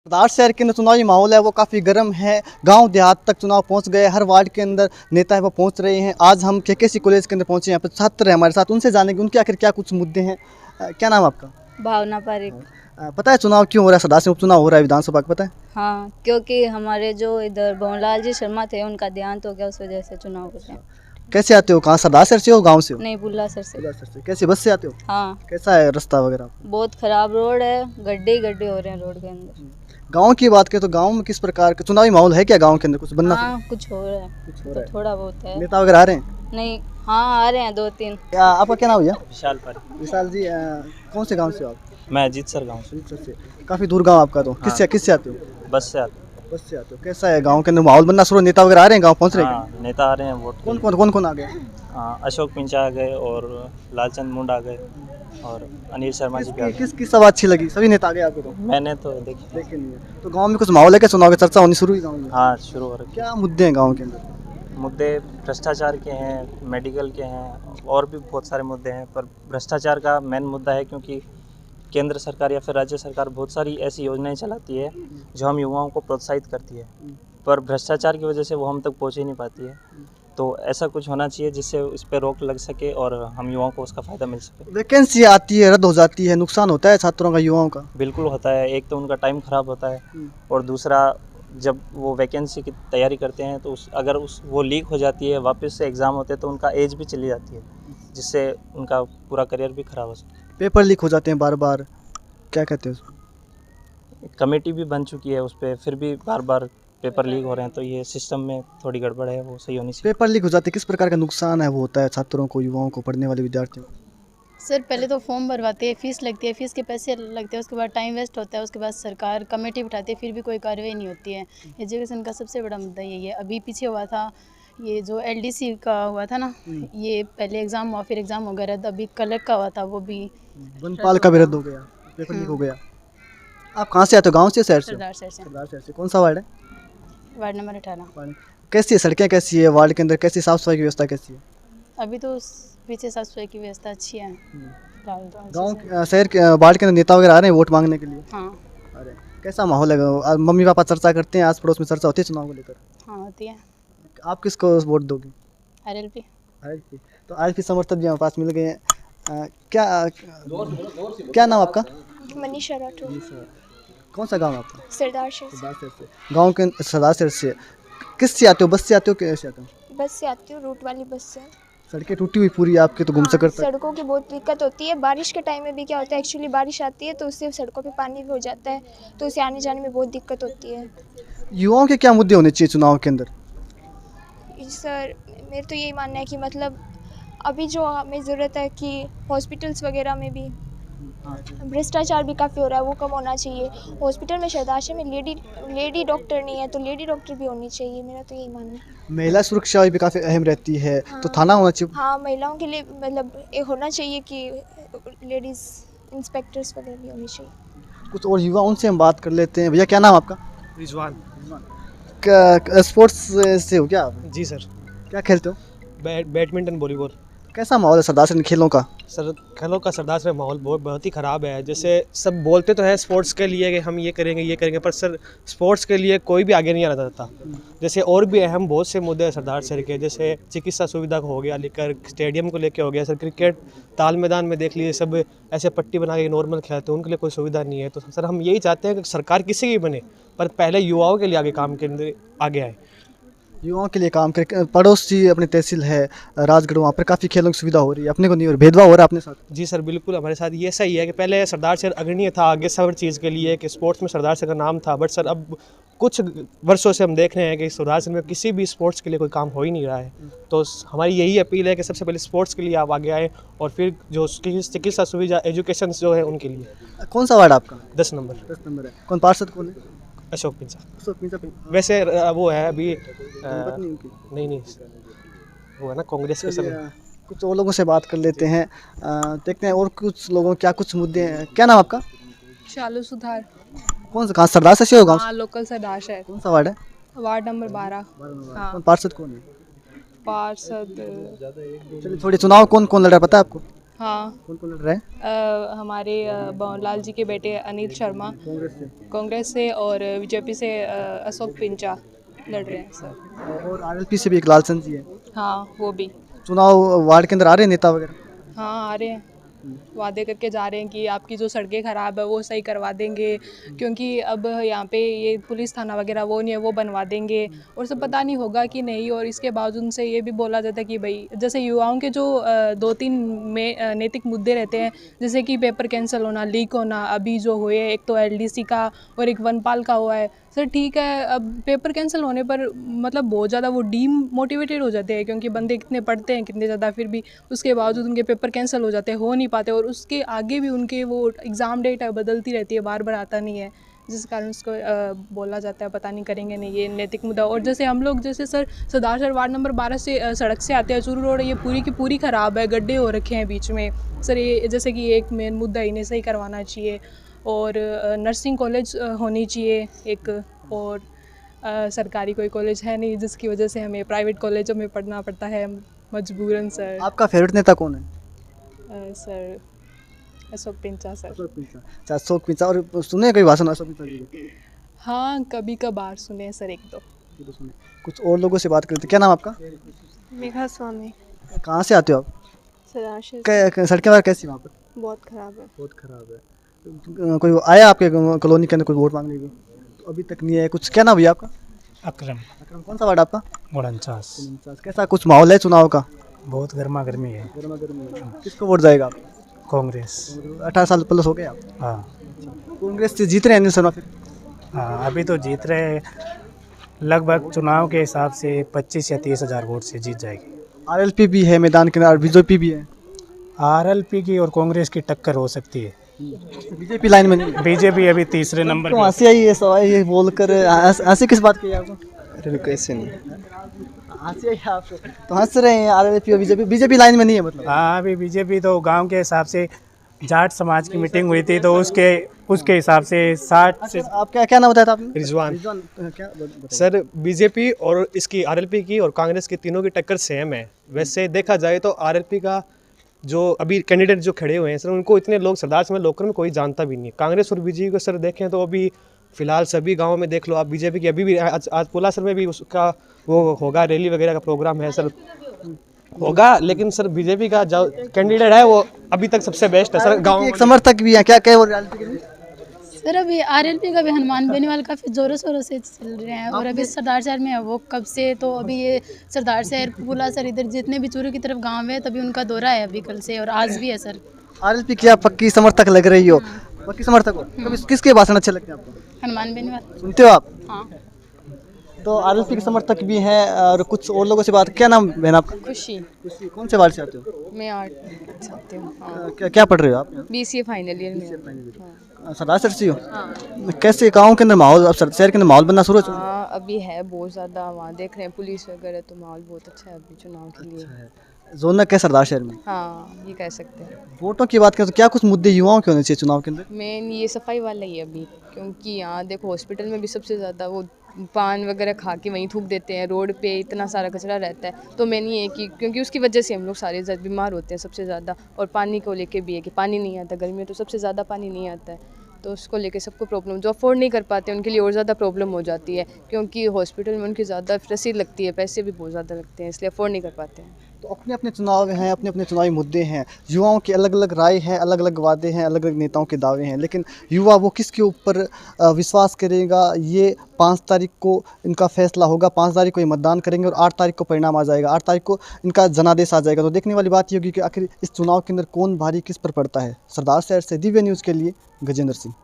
सरदार शहर के अंदर चुनावी माहौल है वो काफ़ी गर्म है। गांव देहात तक चुनाव पहुंच गए। हर वार्ड के अंदर नेता है वो पहुंच रहे हैं। आज हम केकेसी कॉलेज के अंदर पहुंचे, यहाँ पर छात्र हैं हमारे साथ, उनसे जानेंगे उनके आखिर क्या कुछ मुद्दे हैं। क्या नाम है आपका? भावना पारिक। पता है चुनाव क्यों हो रहा है? सरदार से उपचुनाव हो रहा है विधानसभा का, पता है? हाँ, क्योंकि हमारे जो इधर भवनलाल जी शर्मा थे उनका देहांत हो गया, उस वजह से चुनाव कर रहे हैं। कैसे आते हो? कहाँ, सरदार शहर से हो, गाँव से हो? नहीं, बुल्ला सर से। सरदार शहर से। कैसे, बस से आते हो? हाँ, कैसा है रास्ता वगैरह? बहुत खराब रोड है, गड्ढे ही गड्ढे हो रहे हैं रोड के अंदर। गाँव की बात करें तो गाँव में किस प्रकार का चुनावी माहौल है? क्या गाँव के अंदर कुछ बनना? हाँ, कुछ हो रहा है, कुछ हो तो रहा है? थोड़ा बहुत है। नेता वगैरह आ रहे हैं? नहीं, हाँ आ रहे हैं 2-3। आपका क्या नाम भैया? विशाल पारिक। विशाल जी, कौन से गाँव से हो आप? मैं अजीतसर गाँव से। अमृतसर से। काफ़ी दूर गाँव आपका तो। हाँ। किससे आते हो? बस से आते बस से आते हो। कैसा है गांव के अंदर माहौल बनना शुरू? नेता वगैरह आ रहे हैं, गांव पहुंच रहे हैं? हाँ, नेता आ रहे हैं वोट के लिए। कौन आ गए? अशोक पिंचा आ गए और लालचंद मुंडा आ गए और अनिल शर्मा जी भी आ गए। किसकी सभा अच्छी लगी? सभी नेता आ गए आपको तो? मैंने तो देखी। देखे नहीं है। तो गांव में कुछ माहौल है क्या? चुनाव की चर्चा होनी शुरू हुई गांव में? हाँ, शुरू हो रही। क्या मुद्दे हैं गांव के अंदर? मुद्दे भ्रष्टाचार के हैं, मेडिकल के हैं और भी बहुत सारे मुद्दे हैं, पर भ्रष्टाचार का मेन मुद्दा है क्योंकि केंद्र सरकार या फिर राज्य सरकार बहुत सारी ऐसी योजनाएं चलाती है जो हम युवाओं को प्रोत्साहित करती है, पर भ्रष्टाचार की वजह से वो हम तक पहुंच ही नहीं पाती है। तो ऐसा कुछ होना चाहिए जिससे इस पर रोक लग सके और हम युवाओं को उसका फ़ायदा मिल सके। वैकेंसी आती है, रद्द हो जाती है, नुकसान होता है छात्रों का, युवाओं का? बिल्कुल होता है। एक तो उनका टाइम ख़राब होता है और दूसरा जब वो वैकेंसी की तैयारी करते हैं तो अगर वो लीक हो जाती है, वापस से एग्ज़ाम होते हैं तो उनका एज भी चली जाती है, जिससे उनका पूरा करियर भी ख़राब हो सकता है। पेपर लीक हो जाते हैं बार बार, क्या कहते हैं उसको? कमेटी भी बन चुकी है उस पर, फिर भी बार बार पेपर लीक हो रहे हैं, तो ये सिस्टम में थोड़ी गड़बड़ है, वो सही होनी चाहिए। पेपर लीक हो जाते हैं, किस प्रकार का नुकसान है वो होता है छात्रों को, युवाओं को, पढ़ने वाले विद्यार्थियों को? सर पहले तो फॉर्म भरवाते हैं, फीस लगती है, फीस के पैसे लगते हैं, उसके बाद टाइम वेस्ट होता है, उसके बाद सरकार कमेटी बिठाती है, फिर भी कोई कार्रवाई नहीं होती है। एजुकेशन का सबसे बड़ा मुद्दा यही है। अभी पीछे हुआ था ये जो एलडीसी का हुआ था ना, ये पहले एग्ज़ाम हुआ, फिर एग्ज़ाम हो गया रद्द, अभी कलर का हुआ था वो भी वनपाल का भी रद्द हो गया, पेपर लीक हो गया। आप कहाँ से आते हो? गाँव से, शहर से? सरदार शहर से। सरदार शहर से। कौन सा वार्ड है? Ward number 18। कैसी है सड़कें, कैसी है वार्ड के अंदर, कैसी साफ सफाई की व्यवस्था कैसी है? अभी तो पीछे साफ सफाई की व्यवस्था अच्छी है। गाँव शहर के वार्ड के अंदर नेता वगैरह आ रहे हैं वोट मांगने के लिए? हाँ अरे कैसा माहौल है? मम्मी पापा चर्चा करते हैं, आस पड़ोस में चर्चा होती है चुनाव को लेकर? हाँ होती है। आप किसको वोट दोगे? RLP। आरएलपी। तो आरएलपी समर्थक भी हमारे पास मिल गए हैं। क्या नाम आपका? मनीषा राठौर। कौन सा गाँव आपका? सरदार शहर से। सरदार शहर से। गाँव के सरदार शहर से। किस से आते हो? बस से आते हो, कैसे आते हो? बस से आती हूँ, रूट वाली बस से। सड़कें टूटी हुई पूरी आपकी, तो गुमसकर तक। सड़कों की बहुत दिक्कत होती है। बारिश के टाइम में भी क्या होता है, एक्चुअली बारिश आती है तो उससे सड़कों पे पानी भी हो जाता है, तो उसे आने जाने में बहुत दिक्कत होती है। युवाओं के क्या मुद्दे होने चाहिए चुनाव के अंदर? सर मेरा तो यही मानना है कि मतलब अभी जो हमें ज़रूरत है कि हॉस्पिटल्स वगैरह में भी भ्रष्टाचार भी काफ़ी हो रहा है, वो कम होना चाहिए। हॉस्पिटल में शहदाशे में लेडी डॉक्टर नहीं है, तो लेडी डॉक्टर भी होनी चाहिए, मेरा तो यही मानना है। महिला सुरक्षा भी काफ़ी अहम रहती है, तो थाना होना चाहिए। हाँ, महिलाओं के लिए मतलब ये होना चाहिए कि लेडीज़ इंस्पेक्टर्स वगैरह भी होनी चाहिए। कुछ और युवा, उनसे हम बात कर लेते हैं। भैया क्या नाम आपका? रिजवान। स्पोर्ट्स से हो क्या आप? जी सर। क्या खेलते हो? Badminton, volleyball. कैसा माहौल है सरदार शहर खेलों का? सर खेलों का सरदार से माहौल बहुत ही ख़राब है। जैसे सब बोलते तो हैं स्पोर्ट्स के लिए कि हम ये करेंगे, पर सर स्पोर्ट्स के लिए कोई भी आगे नहीं आना चाहता। जैसे और भी अहम बहुत से मुद्दे हैं सरदार शहर के, जैसे चिकित्सा सुविधा को हो गया लेकर, स्टेडियम को लेकर हो गया सर, क्रिकेट ताल मैदान में देख लीजिए, सब ऐसे पट्टी बना के नॉर्मल खेलते हैं, उनके लिए कोई सुविधा नहीं है। तो सर हम यही चाहते हैं कि सरकार किसी की बने, पर पहले युवाओं के लिए आगे काम के अंदर आगे आए। युवाओं के लिए काम कर। पड़ोसी अपनी तहसील है राजगढ़, वहाँ पर काफ़ी खेलों की सुविधा हो रही है, अपने को नहीं हो रही, भेदभाव हो रहा है अपने साथ? जी सर बिल्कुल, हमारे साथ ये सही है कि पहले सरदार शहर अग्रणीय था आगे सब चीज़ के लिए, कि स्पोर्ट्स में सरदार शहर का नाम था, बट सर अब कुछ वर्षों से हम देख रहे हैं कि सरदार शहर में किसी भी स्पोर्ट्स के लिए कोई काम हो ही नहीं रहा है। तो हमारी यही अपील है कि सबसे पहले स्पोर्ट्स के लिए आप आगे आए और फिर जो चिकित्सा सुविधा, एजुकेशन जो है उनके लिए। कौन सा वार्ड आपका? 10 नंबर। 10 नंबर है। कौन पार्षद कौन है? अशोक पिंचा। अशोक पिंचा। वैसे वो है अभी पत्नी उनकी? नहीं वो है ना कांग्रेस के सर। कुछ और लोगों से बात कर लेते हैं, देखते हैं और कुछ लोगों क्या कुछ मुद्दे हैं। क्या नाम आपका? शालू सुधार। कौन सा, कहाँ सरदार से हो गाँव? हाँ, लोकल सरदार शहर। कौन सा वार्ड है? Ward number 12। हाँ। कौन पार्षद कौन है? पार्षद चलिए, थोड़ी चुनाव कौन कौन लड़ रहा है पता है आपको? हाँ कौन कौन लड़ रहा है? हमारे भंवरलाल जी के बेटे अनिल शर्मा कांग्रेस से और बीजेपी से अशोक पिंचा लड़ रहे हैं सर। और आरएलपी से भी एक लालचंद जी है। हाँ वो भी। चुनाव वार्ड के अंदर आ रहे हैं नेता वगैरह? हाँ आ रहे हैं, वादे करके जा रहे हैं कि आपकी जो सड़कें ख़राब है वो सही करवा देंगे, क्योंकि अब यहाँ पे ये पुलिस थाना वगैरह वो नहीं है, वो बनवा देंगे। और सब पता नहीं होगा कि नहीं। और इसके बावजूद से ये भी बोला जाता है कि भाई जैसे युवाओं के जो 2-3 में नैतिक मुद्दे रहते हैं, जैसे कि पेपर कैंसिल होना, लीक होना, अभी जो हुए एक तो एलडीसी का और एक वनपाल का हुआ है। सर ठीक है, अब पेपर कैंसिल होने पर मतलब बहुत ज़्यादा वो डीमोटिवेटेड हो जाते हैं, क्योंकि बंदे कितने पढ़ते हैं कितने ज़्यादा, फिर भी उसके बावजूद उनके पेपर कैंसिल हो जाते हैं, हो नहीं पाते। और उसके आगे भी उनके वो एग्ज़ाम डेट है बदलती रहती है, बार बार आता नहीं है, जिस कारण उसको बोला जाता है पता नहीं करेंगे नहीं, ये नैतिक मुद्दा। और जैसे हम लोग जैसे सर सरदार सर वार्ड नंबर 12 से सड़क से आते हैं, चूरू रोड ये पूरी की पूरी ख़राब है, गड्ढे हो रखे हैं बीच में सर। ये जैसे कि एक मेन मुद्दा इन्हें सही करवाना चाहिए। और नर्सिंग कॉलेज होनी चाहिए एक, और सरकारी कोई कॉलेज है नहीं, जिसकी वजह से हमें प्राइवेट कॉलेजों में पढ़ना पड़ता है मजबूरन सर। आपका फेवरेट नेता कौन है? Sir Ashok Pincha sir. अच्छा, अशोक पिंचा। और सुने कोई भाषण अशोक पिंचा जी के? हाँ कभी कभार सुने सर, एक दो। कुछ और लोगों से बात करते। क्या नाम आपका? मेघा स्वामी। कहाँ से आते हो आप? सदाशिव। सड़कें वगैरह कैसी वहाँ पर? बहुत ख़राब है। बहुत ख़राब है। कोई आया आपके कॉलोनी के अंदर कोई वोट मांगने की? तो अभी तक नहीं है कुछ। क्या नाम भैया आपका? अकरम। अकरम। कौन सा वार्ड आपका? 49। कैसा कुछ माहौल है चुनाव का? बहुत गर्मा गर्मी है। गर्मा गर्मी है। किसको वोट जाएगा आप? कांग्रेस। 18 साल प्लस हो गए आप? हाँ कांग्रेस से जीत रहे हैं अनिल शर्मा फिर? हाँ अभी तो जीत रहे हैं, लगभग चुनाव के हिसाब से 25 या 30 हज़ार वोट से जीत जाएगी। आरएलपी भी है मैदान के अंदर, बीजेपी भी है। आरएलपी की और कांग्रेस की टक्कर हो सकती है। बीजेपी लाइन में नहीं है। बीजेपी अभी तीसरे नंबर तो पे। हंसी आई ये सवाल ये बोलकर, हंसी किस बात की है आपको? अरे कैसे नहीं, हंसी आई है आपको तो हंस रहे हैं। आरएलपी और बीजेपी लाइन में नहीं है मतलब? हाँ अभी बीजेपी तो गांव के हिसाब से जाट समाज की मीटिंग हुई थी, तो उसके हिसाब से 60 से। आप क्या नाम बताया था आपने? रिजवान। क्या सर बीजेपी और इसकी आरएलपी की और कांग्रेस की तीनों की टक्कर सेम है। वैसे देखा जाए तो आरएलपी का जो अभी कैंडिडेट जो खड़े हुए हैं सर, उनको इतने लोग सरदार समय लोकल में कोई जानता भी नहीं। कांग्रेस और बीजेपी को सर देखें तो अभी फिलहाल सभी गांवों में देख लो आप, बीजेपी की अभी भी आज पोलासर में भी उसका वो होगा, रैली वगैरह का प्रोग्राम है सर, होगा। लेकिन सर बीजेपी का जो कैंडिडेट है वो अभी तक सबसे बेस्ट है सर। गाँव एक समर्थक भी है, क्या कहे वो reality के लिए? सर अभी आरएलपी का भी हनुमान बेनीवाल काफ़ी ज़ोरों शोरों से चल रहे हैं। और अभी सरदार शहर में है वो कब से, तो अभी ये सरदार शहर पुलासर इधर जितने भी चूरू की तरफ गांव है तभी उनका दौरा है अभी कल से, और आज भी है सर। आरएलपी की आप पक्की समर्थक लग रही हो, पक्की समर्थक हो। कभी किसके भाषण अच्छे लगते हैं आपको? हनुमान बेनीवाल। सुनते हो आप? हाँ। तो आरएलपी के समर्थक भी हैं और कुछ और लोगों से बात। क्या नाम बहन आपका? खुशी। कौन से वार्ड से आते हो? मैं आर्ट चाहती हूँ। हाँ क्या पढ़ रहे हो आप? BCA फाइनल ईयर में। सरदार सर से हो? कैसे गाँव के अंदर माहौल, अब शहर के अंदर माहौल बनना शुरू हो चुका है? हाँ अभी है बहुत ज़्यादा, वहाँ देख रहे हैं पुलिस वगैरह, तो माहौल बहुत अच्छा है अभी चुनाव के लिए। जोनक है सरदार शहर में? हाँ ये कह सकते हैं। वोटों की बात करें तो क्या कुछ मुद्दे युवाओं के होने चाहिए चुनाव के अंदर? मेन ये सफाई वाला ही है अभी, क्योंकि यहाँ देखो हॉस्पिटल में भी सबसे ज़्यादा वो पान वगैरह खा के वहीं थूक देते हैं, रोड पे इतना सारा कचरा रहता है। तो मेन ये है कि क्योंकि उसकी वजह से हम लोग सारे बीमार होते हैं सबसे ज़्यादा। और पानी को लेके भी है कि पानी नहीं आता, गर्मी में तो सबसे ज़्यादा पानी नहीं आता है, तो उसको लेके सबको प्रॉब्लम, जो अफोर्ड नहीं कर पाते उनके लिए और ज़्यादा प्रॉब्लम हो जाती है, क्योंकि हॉस्पिटल में उनकी ज़्यादा रसीद लगती है, पैसे भी बहुत ज़्यादा लगते हैं, इसलिए अफोर्ड नहीं कर पाते हैं। तो अपने अपने चुनाव हैं, अपने अपने चुनावी मुद्दे हैं, युवाओं की अलग अलग राय है, अलग अलग वादे हैं, अलग अलग नेताओं के दावे हैं, लेकिन युवा वो किसके ऊपर विश्वास करेगा, ये 5 तारीख को इनका फैसला होगा। 5 तारीख को ये मतदान करेंगे और 8 तारीख को परिणाम आ जाएगा, 8 तारीख को इनका जनादेश आ जाएगा। तो देखने वाली बात ये होगी कि आखिर इस चुनाव के अंदर कौन भारी किस पर पड़ता है। सरदार शहर से दिव्य न्यूज़ के लिए गजेंद्र सिंह।